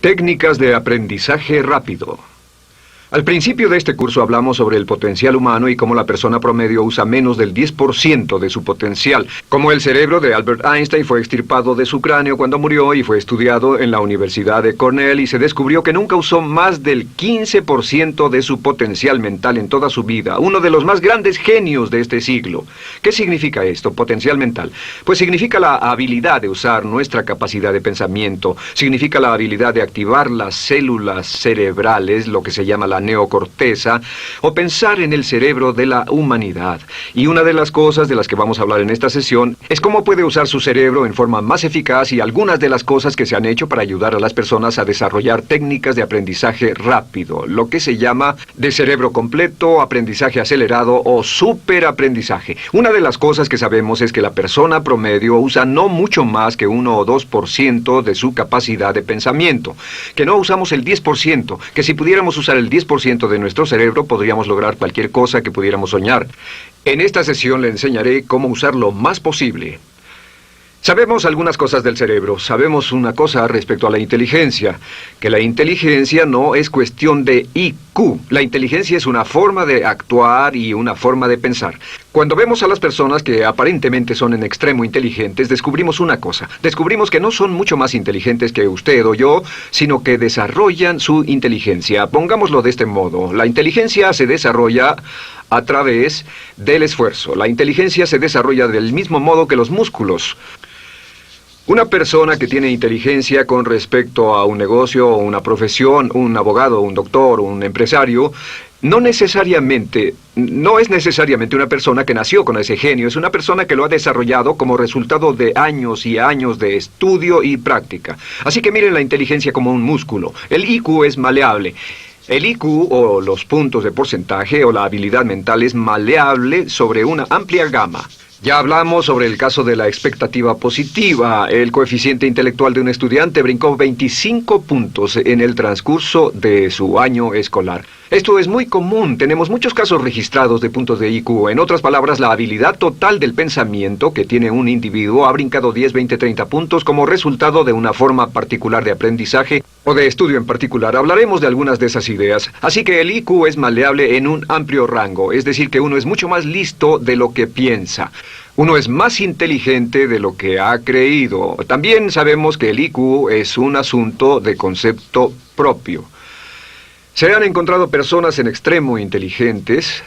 Técnicas de aprendizaje rápido. Al principio de este curso hablamos sobre el potencial humano y cómo la persona promedio usa menos del 10% de su potencial. Como el cerebro de Albert Einstein fue extirpado de su cráneo cuando murió y fue estudiado en la Universidad de Cornell y se descubrió que nunca usó más del 15% de su potencial mental en toda su vida. Uno de los más grandes genios de este siglo. ¿Qué significa esto, potencial mental? Pues significa la habilidad de usar nuestra capacidad de pensamiento. Significa la habilidad de activar las células cerebrales, lo que se llama la neocorteza, o pensar en el cerebro de la humanidad. Y una de las cosas de las que vamos a hablar en esta sesión es cómo puede usar su cerebro en forma más eficaz y algunas de las cosas que se han hecho para ayudar a las personas a desarrollar técnicas de aprendizaje rápido, lo que se llama de cerebro completo, aprendizaje acelerado o superaprendizaje. Una de las cosas que sabemos es que la persona promedio usa no mucho más que 1 o 2% de su capacidad de pensamiento, que no usamos el 10%, que si pudiéramos usar el 10% de nuestro cerebro podríamos lograr cualquier cosa que pudiéramos soñar. En esta sesión le enseñaré cómo usar lo más posible. Sabemos algunas cosas del cerebro. Sabemos una cosa respecto a la inteligencia, que la inteligencia no es cuestión de IQ. La inteligencia es una forma de actuar y una forma de pensar. Cuando vemos a las personas que aparentemente son en extremo inteligentes, descubrimos una cosa. Descubrimos que no son mucho más inteligentes que usted o yo, sino que desarrollan su inteligencia. Pongámoslo de este modo. La inteligencia se desarrolla a través del esfuerzo. La inteligencia se desarrolla del mismo modo que los músculos. Una persona que tiene inteligencia con respecto a un negocio o una profesión, un abogado, un doctor, un empresario, no es necesariamente una persona que nació con ese genio, es una persona que lo ha desarrollado como resultado de años y años de estudio y práctica. Así que miren la inteligencia como un músculo. El IQ es maleable. El IQ, o los puntos de porcentaje, o la habilidad mental, es maleable sobre una amplia gama. Ya hablamos sobre el caso de la expectativa positiva. El coeficiente intelectual de un estudiante brincó 25 puntos en el transcurso de su año escolar. Esto es muy común. Tenemos muchos casos registrados de puntos de IQ. En otras palabras, la habilidad total del pensamiento que tiene un individuo ha brincado 10, 20, 30 puntos como resultado de una forma particular de aprendizaje o de estudio en particular. Hablaremos de algunas de esas ideas. Así que el IQ es maleable en un amplio rango, es decir, que uno es mucho más listo de lo que piensa. Uno es más inteligente de lo que ha creído. También sabemos que el IQ es un asunto de concepto propio. Se han encontrado personas en extremo inteligentes,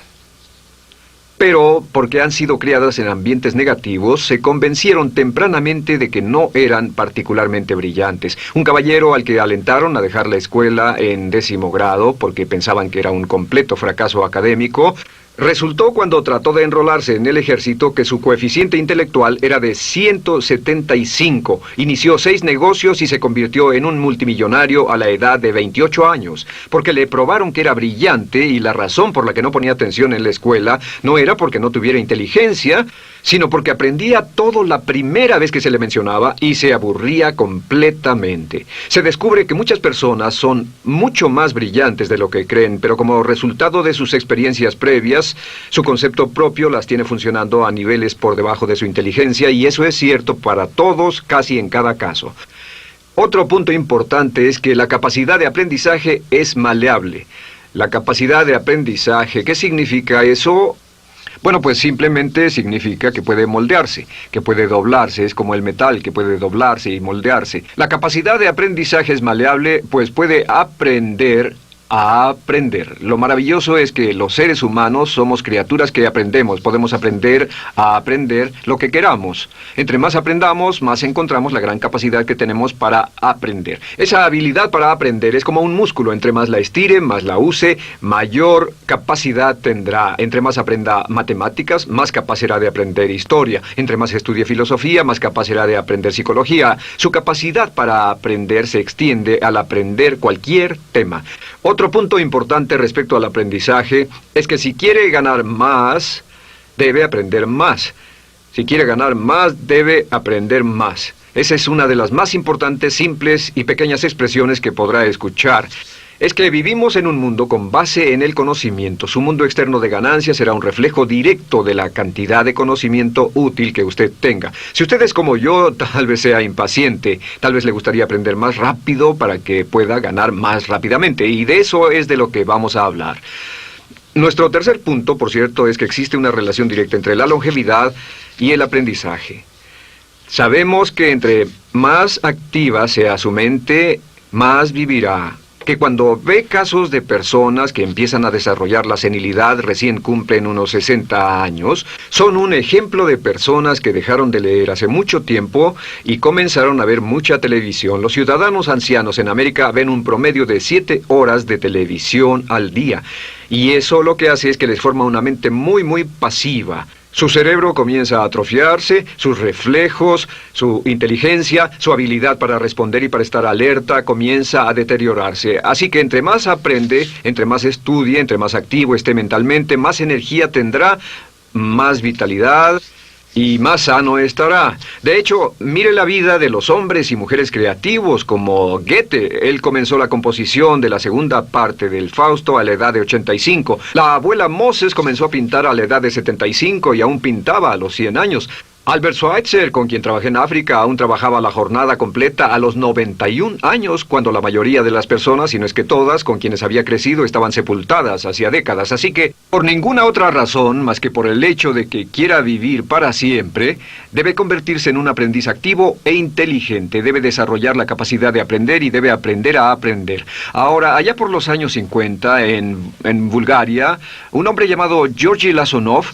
pero porque han sido criadas en ambientes negativos, se convencieron tempranamente de que no eran particularmente brillantes. Un caballero al que alentaron a dejar la escuela en 10º grado porque pensaban que era un completo fracaso académico, resultó cuando trató de enrolarse en el ejército que su coeficiente intelectual era de 175. Inició 6 negocios y se convirtió en un multimillonario a la edad de 28 años, porque le probaron que era brillante y la razón por la que no ponía atención en la escuela no era porque no tuviera inteligencia, sino porque aprendía todo la primera vez que se le mencionaba y se aburría completamente. Se descubre que muchas personas son mucho más brillantes de lo que creen, pero como resultado de sus experiencias previas, su concepto propio las tiene funcionando a niveles por debajo de su inteligencia, y eso es cierto para todos, casi en cada caso. Otro punto importante es que la capacidad de aprendizaje es maleable. La capacidad de aprendizaje, ¿qué significa eso? Bueno, pues simplemente significa que puede moldearse, que puede doblarse, es como el metal que puede doblarse y moldearse. La capacidad de aprendizaje es maleable, pues puede aprender a aprender. Lo maravilloso es que los seres humanos somos criaturas que aprendemos. Podemos aprender a aprender lo que queramos. Entre más aprendamos, más encontramos la gran capacidad que tenemos para aprender. Esa habilidad para aprender es como un músculo. Entre más la estire, más la use, mayor capacidad tendrá. Entre más aprenda matemáticas, más capaz será de aprender historia. Entre más estudie filosofía, más capaz será de aprender psicología. Su capacidad para aprender se extiende al aprender cualquier tema. Otro punto importante respecto al aprendizaje es que si quiere ganar más, debe aprender más. Si quiere ganar más, debe aprender más. Esa es una de las más importantes, simples y pequeñas expresiones que podrá escuchar. es que vivimos en un mundo con base en el conocimiento. Su mundo externo de ganancia será un reflejo directo de la cantidad de conocimiento útil que usted tenga. Si usted es como yo, tal vez sea impaciente, tal vez le gustaría aprender más rápido para que pueda ganar más rápidamente, y de eso es de lo que vamos a hablar. Nuestro tercer punto, por cierto, es que existe una relación directa entre la longevidad y el aprendizaje. Sabemos que entre más activa sea su mente, más vivirá. Que cuando ve casos de personas que empiezan a desarrollar la senilidad recién cumplen unos 60 años, son un ejemplo de personas que dejaron de leer hace mucho tiempo y comenzaron a ver mucha televisión. Los ciudadanos ancianos en América ven un promedio de 7 horas de televisión al día, y eso lo que hace es que les forma una mente muy pasiva. Su cerebro comienza a atrofiarse, sus reflejos, su inteligencia, su habilidad para responder y para estar alerta comienza a deteriorarse. Así que entre más aprende, entre más estudie, entre más activo esté mentalmente, más energía tendrá, más vitalidad y más sano estará. De hecho, mire la vida de los hombres y mujeres creativos como Goethe. Él comenzó la composición de la segunda parte del Fausto a la edad de 85. La abuela Moses comenzó a pintar a la edad de 75 y aún pintaba a los 100 años. Albert Schweitzer, con quien trabajé en África, aún trabajaba la jornada completa a los 91 años, cuando la mayoría de las personas, si no es que todas, con quienes había crecido, estaban sepultadas hacía décadas. Así que, por ninguna otra razón, más que por el hecho de que quiera vivir para siempre, debe convertirse en un aprendiz activo e inteligente. Debe desarrollar la capacidad de aprender y debe aprender a aprender. Ahora, allá por los años 50, en Bulgaria, un hombre llamado Georgy Lasonov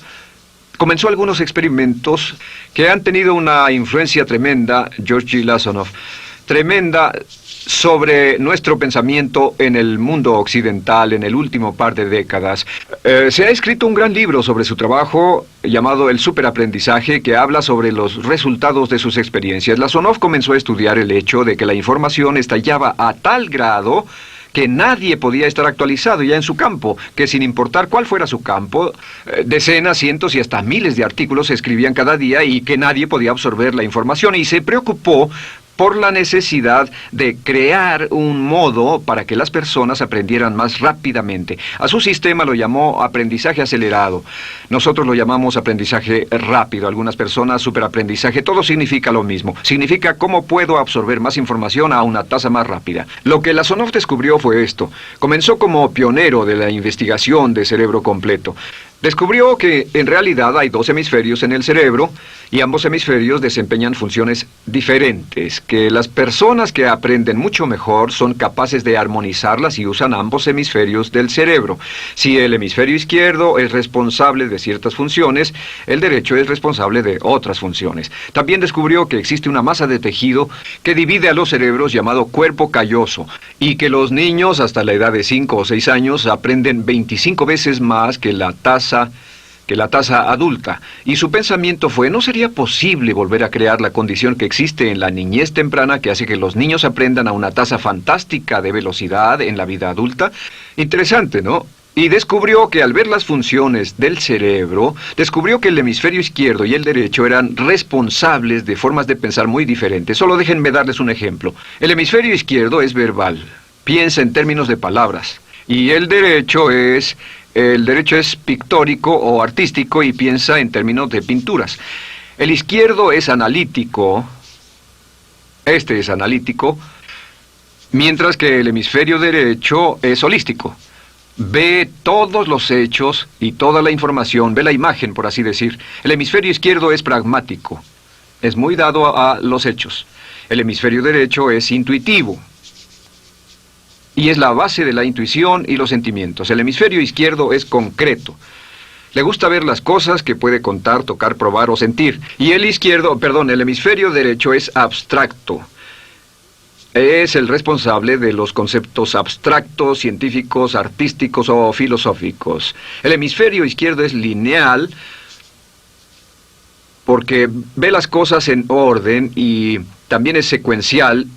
comenzó algunos experimentos que han tenido una influencia tremenda, Georgy Lasonov, tremenda sobre nuestro pensamiento en el mundo occidental en el último par de décadas. Se ha escrito un gran libro sobre su trabajo llamado El Superaprendizaje, que habla sobre los resultados de sus experiencias. Lasonov comenzó a estudiar el hecho de que la información estallaba a tal grado que nadie podía estar actualizado ya en su campo, que sin importar cuál fuera su campo, decenas, cientos y hasta miles de artículos se escribían cada día y que nadie podía absorber la información, y se preocupó por la necesidad de crear un modo para que las personas aprendieran más rápidamente. A su sistema lo llamó aprendizaje acelerado. Nosotros lo llamamos aprendizaje rápido. Algunas personas superaprendizaje. Todo significa lo mismo. Significa cómo puedo absorber más información a una tasa más rápida. Lo que Lasonov descubrió fue esto. Comenzó como pionero de la investigación de cerebro completo. Descubrió que en realidad hay 2 hemisferios en el cerebro y ambos hemisferios desempeñan funciones diferentes, que las personas que aprenden mucho mejor son capaces de armonizarlas y usan ambos hemisferios del cerebro. Si el hemisferio izquierdo es responsable de ciertas funciones, el derecho es responsable de otras funciones. También descubrió que existe una masa de tejido que divide a los cerebros llamado cuerpo calloso, y que los niños hasta la edad de 5 o 6 años aprenden 25 veces más que la tasa adulta. Y su pensamiento fue: ¿no sería posible volver a crear la condición que existe en la niñez temprana que hace que los niños aprendan a una tasa fantástica de velocidad en la vida adulta? Interesante, ¿no? Y descubrió que al ver las funciones del cerebro, descubrió que el hemisferio izquierdo y el derecho eran responsables de formas de pensar muy diferentes. Solo déjenme darles un ejemplo. El hemisferio izquierdo es verbal, piensa en términos de palabras, y el derecho es pictórico o artístico y piensa en términos de pinturas. El izquierdo es analítico, este es analítico, mientras que el hemisferio derecho es holístico. Ve todos los hechos y toda la información, ve la imagen, por así decir. El hemisferio izquierdo es pragmático, es muy dado a los hechos. El hemisferio derecho es intuitivo, y es la base de la intuición y los sentimientos. El hemisferio izquierdo es concreto. Le gusta ver las cosas que puede contar, tocar, probar o sentir. Y el hemisferio derecho es abstracto. Es el responsable de los conceptos abstractos, científicos, artísticos o filosóficos. El hemisferio izquierdo es lineal porque ve las cosas en orden y también es secuencial.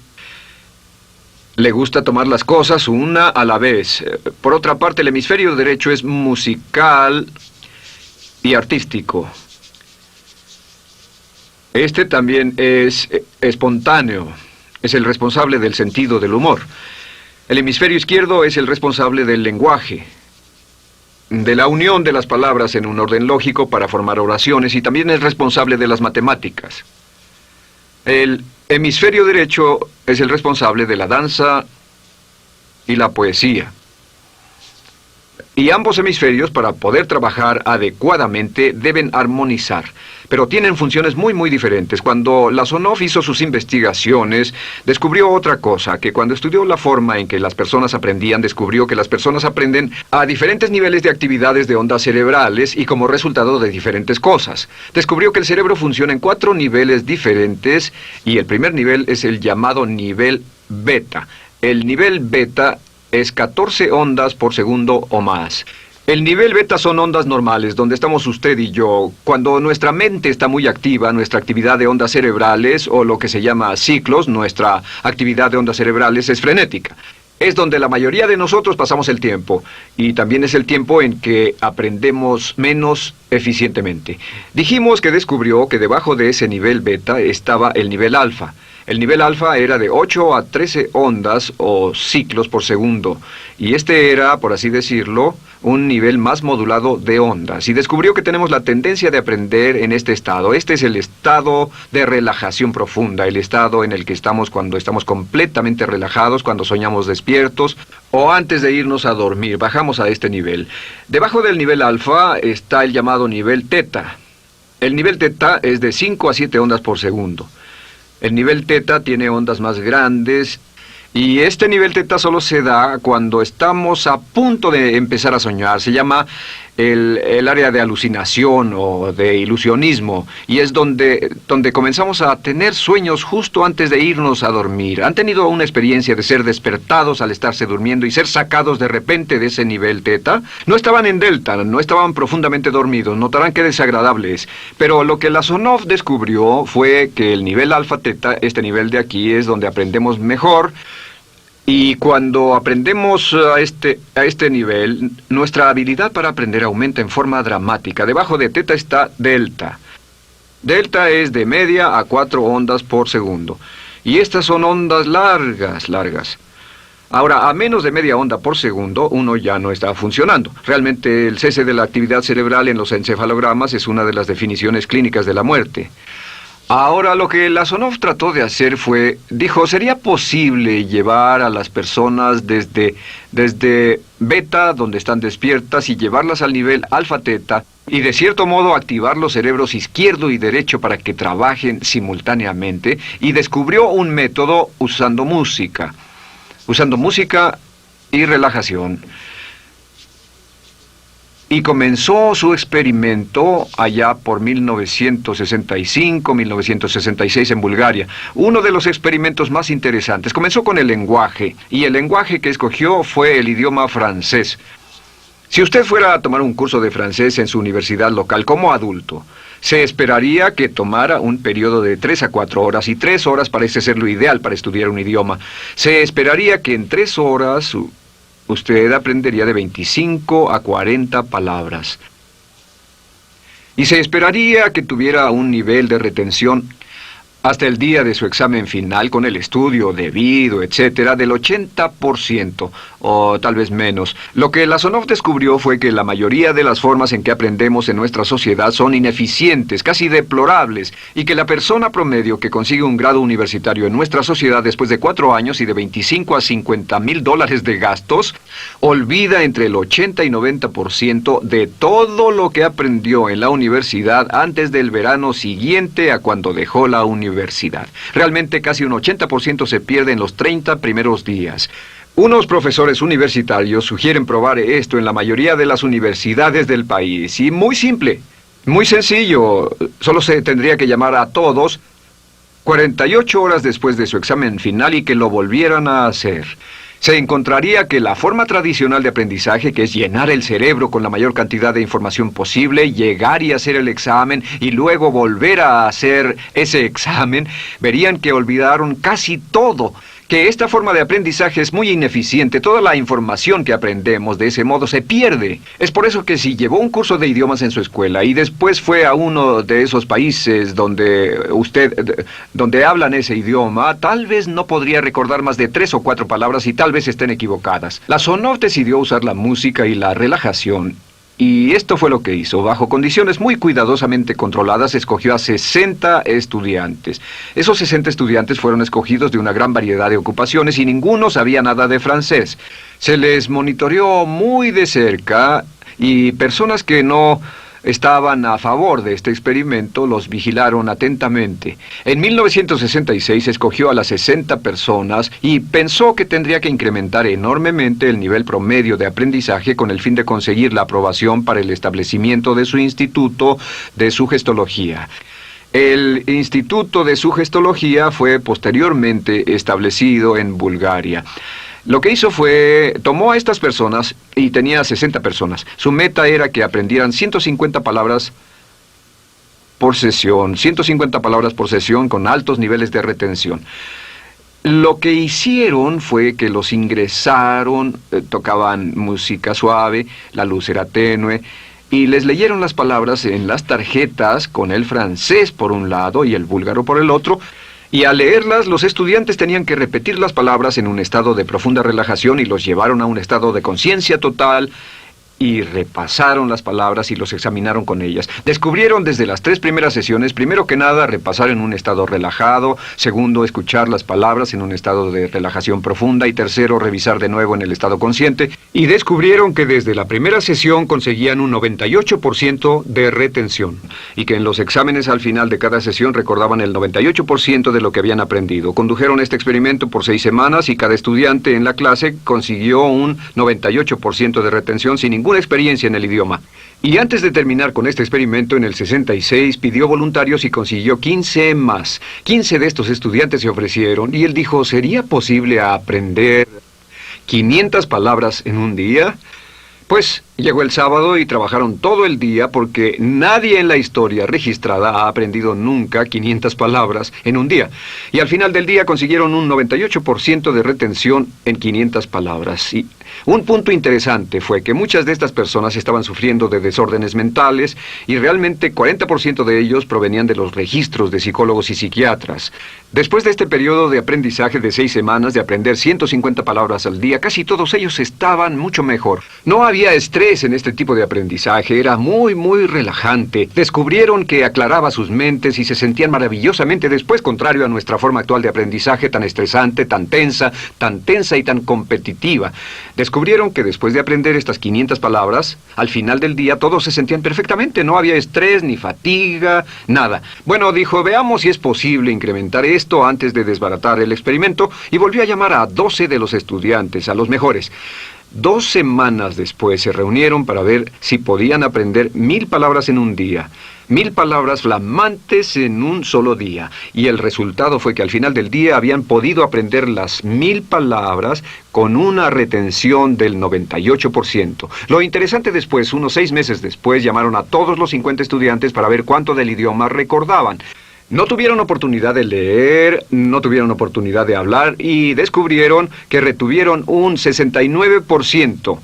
Le gusta tomar las cosas una a la vez. Por otra parte, el hemisferio derecho es musical y artístico. Este también es espontáneo. Es el responsable del sentido del humor. El hemisferio izquierdo es el responsable del lenguaje, de la unión de las palabras en un orden lógico para formar oraciones, y también es responsable de las matemáticas. El hemisferio derecho es el responsable de la danza y la poesía. Y ambos hemisferios, para poder trabajar adecuadamente, deben armonizar. Pero tienen funciones muy diferentes. Cuando Lasonov hizo sus investigaciones, descubrió otra cosa, que cuando estudió la forma en que las personas aprendían, descubrió que las personas aprenden a diferentes niveles de actividades de ondas cerebrales y como resultado de diferentes cosas. Descubrió que el cerebro funciona en 4 niveles diferentes, y el primer nivel es el llamado nivel beta. El nivel beta es 14 ondas por segundo o más. El nivel beta son ondas normales, donde estamos usted y yo. Cuando nuestra mente está muy activa, nuestra actividad de ondas cerebrales, o lo que se llama ciclos, nuestra actividad de ondas cerebrales es frenética. Es donde la mayoría de nosotros pasamos el tiempo, y también es el tiempo en que aprendemos menos eficientemente. Dijimos que descubrió que debajo de ese nivel beta estaba el nivel alfa. El nivel alfa era de 8 a 13 ondas o ciclos por segundo, y este era, por así decirlo, un nivel más modulado de ondas. Y descubrió que tenemos la tendencia de aprender en este estado. Este es el estado de relajación profunda, el estado en el que estamos cuando estamos completamente relajados, cuando soñamos despiertos, o antes de irnos a dormir. Bajamos a este nivel. Debajo del nivel alfa está el llamado nivel teta. El nivel teta es de 5 a 7 ondas por segundo. El nivel teta tiene ondas más grandes, y este nivel teta solo se da cuando estamos a punto de empezar a soñar. Se llama el área de alucinación o de ilusionismo, y es donde comenzamos a tener sueños justo antes de irnos a dormir. ¿Han tenido una experiencia de ser despertados al estarse durmiendo y ser sacados de repente de ese nivel teta? No estaban en delta, no estaban profundamente dormidos. Notarán qué desagradable es. Pero lo que Lasonov descubrió fue que el nivel alfa teta, este nivel de aquí, es donde aprendemos mejor. Y cuando aprendemos a este nivel, nuestra habilidad para aprender aumenta en forma dramática. Debajo de teta está delta. Delta es de media a 4 ondas por segundo. Y estas son ondas largas. Ahora, a menos de media onda por segundo, uno ya no está funcionando. Realmente, el cese de la actividad cerebral en los encefalogramas es una de las definiciones clínicas de la muerte. Ahora, lo que Lasonov trató de hacer fue, dijo, ¿sería posible llevar a las personas desde beta, donde están despiertas, y llevarlas al nivel alfa-teta, y de cierto modo activar los cerebros izquierdo y derecho para que trabajen simultáneamente? Y descubrió un método usando música y relajación. Y comenzó su experimento allá por 1965, 1966 en Bulgaria. Uno de los experimentos más interesantes. Comenzó con el lenguaje, y el lenguaje que escogió fue el idioma francés. Si usted fuera a tomar un curso de francés en su universidad local como adulto, se esperaría que tomara un periodo de 3 a 4 horas, y 3 horas parece ser lo ideal para estudiar un idioma. Se esperaría que en 3 horas usted aprendería de 25 a 40 palabras. Y se esperaría que tuviera un nivel de retención hasta el día de su examen final, con el estudio debido, etcétera, del 80%, o tal vez menos. Lo que Lasonov descubrió fue que la mayoría de las formas en que aprendemos en nuestra sociedad son ineficientes, casi deplorables, y que la persona promedio que consigue un grado universitario en nuestra sociedad después de 4 años y de 25 a 50 mil dólares de gastos, olvida entre el 80 y 90% de todo lo que aprendió en la universidad antes del verano siguiente a cuando dejó la universidad. Realmente casi un 80% se pierde en los 30 primeros días. Unos profesores universitarios sugieren probar esto en la mayoría de las universidades del país. Y muy simple, muy sencillo. Solo se tendría que llamar a todos 48 horas después de su examen final y que lo volvieran a hacer. Se encontraría que la forma tradicional de aprendizaje, que es llenar el cerebro con la mayor cantidad de información posible, llegar y hacer el examen y luego volver a hacer ese examen, verían que olvidaron casi todo. que esta forma de aprendizaje es muy ineficiente. Toda la información que aprendemos de ese modo se pierde. Es por eso que si llevó un curso de idiomas en su escuela y después fue a uno de esos países donde hablan ese idioma, tal vez no podría recordar más de 3 o 4 palabras y tal vez estén equivocadas. La Sonov decidió usar la música y la relajación. Y esto fue lo que hizo. Bajo condiciones muy cuidadosamente controladas, escogió a 60 estudiantes. Esos 60 estudiantes fueron escogidos de una gran variedad de ocupaciones y ninguno sabía nada de francés. Se les monitoreó muy de cerca y personas que no estaban a favor de este experimento los vigilaron atentamente. En 1966 escogió a las 60 personas y pensó que tendría que incrementar enormemente el nivel promedio de aprendizaje con el fin de conseguir la aprobación para el establecimiento de su instituto de sugestología. El Instituto de Sugestología fue posteriormente establecido en Bulgaria. Lo que hizo fue, tomó a estas personas, y tenía 60 personas. Su meta era que aprendieran 150 palabras por sesión, 150 palabras por sesión con altos niveles de retención. Lo que hicieron fue que los ingresaron, tocaban música suave, la luz era tenue, y les leyeron las palabras en las tarjetas con el francés por un lado y el búlgaro por el otro. Y al leerlas, los estudiantes tenían que repetir las palabras en un estado de profunda relajación y los llevaron a un estado de conciencia total y repasaron las palabras y los examinaron con ellas. Descubrieron desde las 3 primeras sesiones, primero que nada, repasar en un estado relajado, segundo, escuchar las palabras en un estado de relajación profunda y tercero, revisar de nuevo en el estado consciente. Y descubrieron que desde la primera sesión conseguían un 98% de retención y que en los exámenes al final de cada sesión recordaban el 98% de lo que habían aprendido. Condujeron este experimento por 6 semanas y cada estudiante en la clase consiguió un 98% de retención sin ninguna experiencia en el idioma. Y antes de terminar con este experimento, en el 66 pidió voluntarios y consiguió 15 más. 15 de estos estudiantes se ofrecieron y él dijo, ¿sería posible aprender 500 palabras en un día? Pues llegó el sábado y trabajaron todo el día porque nadie en la historia registrada ha aprendido nunca 500 palabras en un día. Y al final del día consiguieron un 98% de retención en 500 palabras. Y un punto interesante fue que muchas de estas personas estaban sufriendo de desórdenes mentales y realmente 40% de ellos provenían de los registros de psicólogos y psiquiatras. Después de este periodo de aprendizaje de 6 semanas, de aprender 150 palabras al día, casi todos ellos estaban mucho mejor. No había estrés en este tipo de aprendizaje, era muy relajante. Descubrieron que aclaraba sus mentes y se sentían maravillosamente después, contrario a nuestra forma actual de aprendizaje tan estresante, tan tensa y tan competitiva. Descubrieron que después de aprender estas 500 palabras, al final del día todos se sentían perfectamente, no había estrés ni fatiga, nada. Bueno, dijo, veamos si es posible incrementar esto antes de desbaratar el experimento, y volvió a llamar a 12 de los estudiantes, a los mejores. 2 semanas después se reunieron para ver si podían aprender 1000 palabras en un día. 1000 palabras flamantes en un solo día. Y el resultado fue que al final del día habían podido aprender las 1000 palabras con una retención del 98%. Lo interesante después, unos 6 meses después, llamaron a todos los 50 estudiantes para ver cuánto del idioma recordaban. No tuvieron oportunidad de leer, no tuvieron oportunidad de hablar y descubrieron que retuvieron un 69%.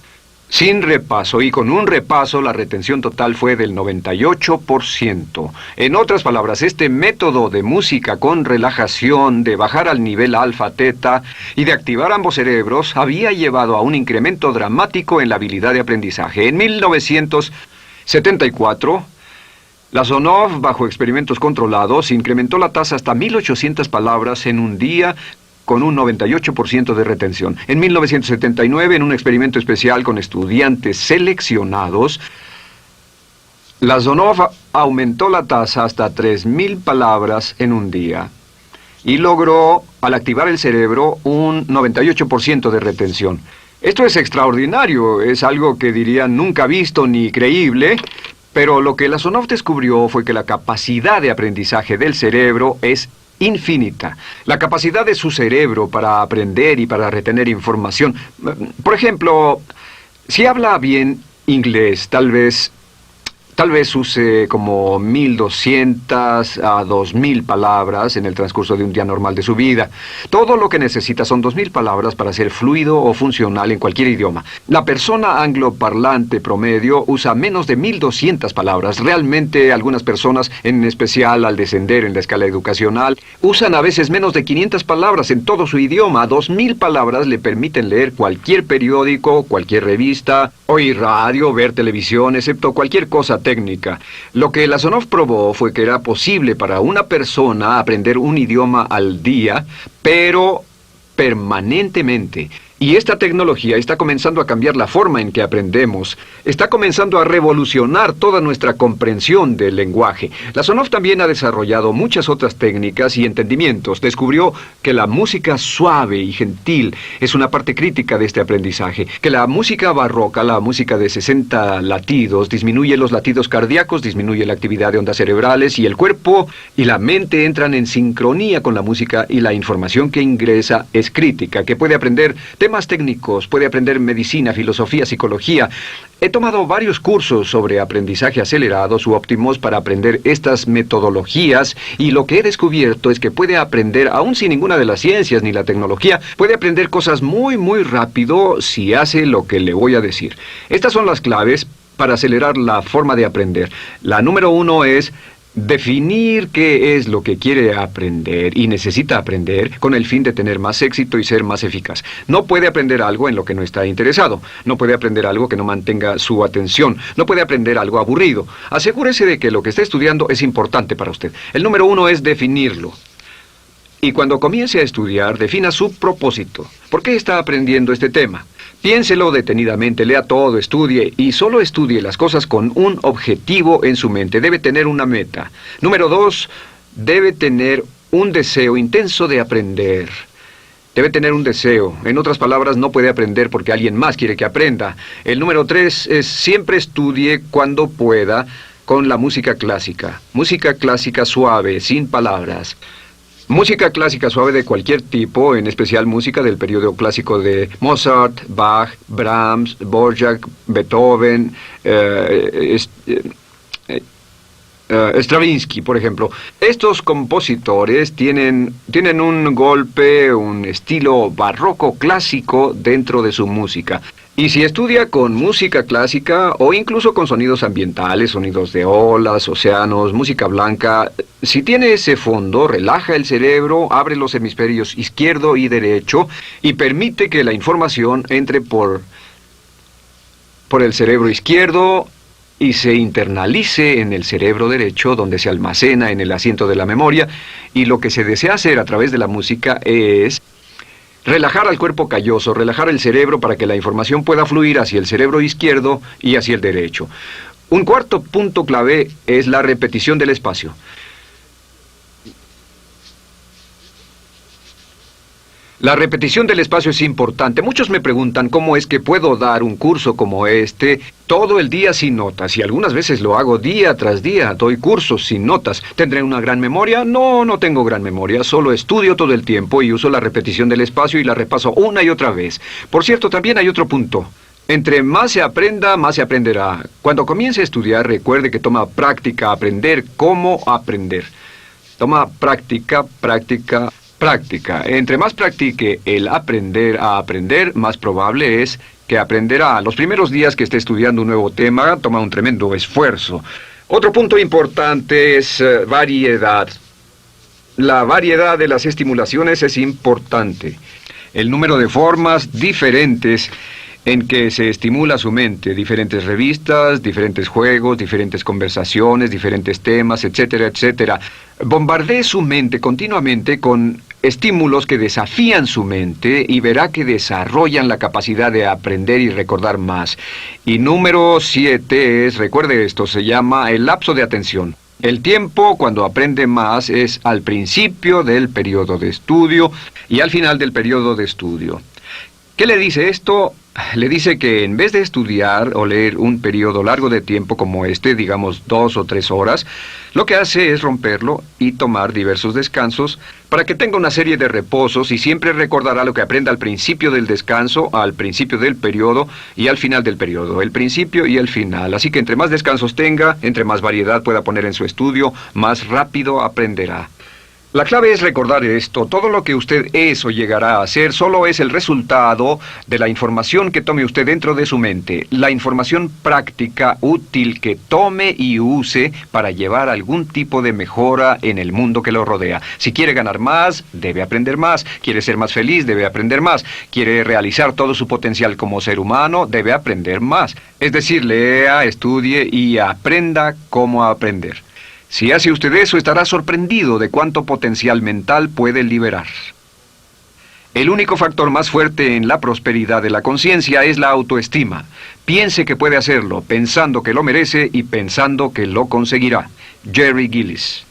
Sin repaso, y con un repaso la retención total fue del 98%. En otras palabras, este método de música con relajación, de bajar al nivel alfa-teta y de activar ambos cerebros, había llevado a un incremento dramático en la habilidad de aprendizaje. En 1974... la Sonov, bajo experimentos controlados, incrementó la tasa hasta 1800 palabras en un día con un 98% de retención. En 1979, en un experimento especial con estudiantes seleccionados, la Sonov aumentó la tasa hasta 3000 palabras en un día y logró, al activar el cerebro, un 98% de retención. Esto es extraordinario, es algo que dirían nunca visto ni creíble. Pero lo que la Sonov descubrió fue que la capacidad de aprendizaje del cerebro es infinita. La capacidad de su cerebro para aprender y para retener información. Por ejemplo, si habla bien inglés, tal vez Tal vez use como 1.200 a 2.000 palabras en el transcurso de un día normal de su vida. Todo lo que necesita son 2.000 palabras para ser fluido o funcional en cualquier idioma. La persona angloparlante promedio usa menos de 1.200 palabras. Realmente algunas personas, en especial al descender en la escala educacional, usan a veces menos de 500 palabras en todo su idioma. 2.000 palabras le permiten leer cualquier periódico, cualquier revista, oír radio, ver televisión, excepto cualquier cosa técnica. Lo que Lasonov probó fue que era posible para una persona aprender un idioma al día, pero permanentemente. Y esta tecnología está comenzando a cambiar la forma en que aprendemos. Está comenzando a revolucionar toda nuestra comprensión del lenguaje. Lasonov también ha desarrollado muchas otras técnicas y entendimientos. Descubrió que la música suave y gentil es una parte crítica de este aprendizaje. Que la música barroca, la música de 60 latidos, disminuye los latidos cardíacos, disminuye la actividad de ondas cerebrales y el cuerpo y la mente entran en sincronía con la música y la información que ingresa es crítica, que puede aprender temas técnicos, puede aprender medicina, filosofía, psicología. He tomado varios cursos sobre aprendizaje acelerado, su Optimus, para aprender estas metodologías, y lo que he descubierto es que puede aprender, aún sin ninguna de las ciencias ni la tecnología, puede aprender cosas muy rápido si hace lo que le voy a decir. Estas son las claves para acelerar la forma de aprender. La número 1 es definir qué es lo que quiere aprender y necesita aprender con el fin de tener más éxito y ser más eficaz. No puede aprender algo en lo que no está interesado. No puede aprender algo que no mantenga su atención. No puede aprender algo aburrido. Asegúrese de que lo que está estudiando es importante para usted. El número 1 es definirlo. Y cuando comience a estudiar, defina su propósito. ¿Por qué está aprendiendo este tema? Piénselo detenidamente, lea todo, estudie y solo estudie las cosas con un objetivo en su mente. Debe tener una meta. Número 2, debe tener un deseo intenso de aprender. Debe tener un deseo. En otras palabras, no puede aprender porque alguien más quiere que aprenda. El número 3 es siempre estudie cuando pueda con la música clásica. Música clásica suave, sin palabras. Música clásica suave de cualquier tipo, en especial música del periodo clásico de Mozart, Bach, Brahms, Dvorak, Beethoven, Stravinsky, por ejemplo. Estos compositores tienen un golpe, un estilo barroco clásico dentro de su música. Y si estudia con música clásica o incluso con sonidos ambientales, sonidos de olas, océanos, música blanca, si tiene ese fondo, relaja el cerebro, abre los hemisferios izquierdo y derecho y permite que la información entre por el cerebro izquierdo y se internalice en el cerebro derecho, donde se almacena en el asiento de la memoria, y lo que se desea hacer a través de la música es relajar al cuerpo calloso, relajar el cerebro para que la información pueda fluir hacia el cerebro izquierdo y hacia el derecho. Un cuarto punto clave es la repetición del espacio. La repetición del espacio es importante. Muchos me preguntan cómo es que puedo dar un curso como este todo el día sin notas, y algunas veces lo hago día tras día, doy cursos sin notas. ¿Tendré una gran memoria? No, no tengo gran memoria, solo estudio todo el tiempo y uso la repetición del espacio y la repaso una y otra vez. Por cierto, también hay otro punto. Entre más se aprenda, más se aprenderá. Cuando comience a estudiar, recuerde que toma práctica aprender cómo aprender. Toma práctica. Entre más practique el aprender a aprender, más probable es que aprenderá. Los primeros días que esté estudiando un nuevo tema, toma un tremendo esfuerzo. Otro punto importante es variedad. La variedad de las estimulaciones es importante. El número de formas diferentes en que se estimula su mente, diferentes revistas, diferentes juegos, diferentes conversaciones, diferentes temas, etcétera, etcétera. Bombardee su mente continuamente con estímulos que desafían su mente y verá que desarrollan la capacidad de aprender y recordar más. Y número 7 es, recuerde esto, se llama el lapso de atención. El tiempo, cuando aprende más, es al principio del periodo de estudio y al final del periodo de estudio. ¿Qué le dice esto? Le dice que en vez de estudiar o leer un periodo largo de tiempo como este, digamos 2 o 3 horas, Lo que hace es romperlo y tomar diversos descansos para que tenga una serie de reposos y siempre recordará lo que aprenda al principio del descanso, al principio del periodo y al final del periodo, el principio y el final. Así que entre más descansos tenga, entre más variedad pueda poner en su estudio, más rápido aprenderá. La clave es recordar esto: todo lo que usted es o llegará a hacer solo es el resultado de la información que tome usted dentro de su mente, la información práctica, útil que tome y use para llevar algún tipo de mejora en el mundo que lo rodea. Si quiere ganar más, debe aprender más. Quiere ser más feliz, debe aprender más. Quiere realizar todo su potencial como ser humano, debe aprender más. Es decir, lea, estudie y aprenda cómo aprender. Si hace usted eso, estará sorprendido de cuánto potencial mental puede liberar. El único factor más fuerte en la prosperidad de la conciencia es la autoestima. Piense que puede hacerlo, pensando que lo merece y pensando que lo conseguirá. Jerry Gillis.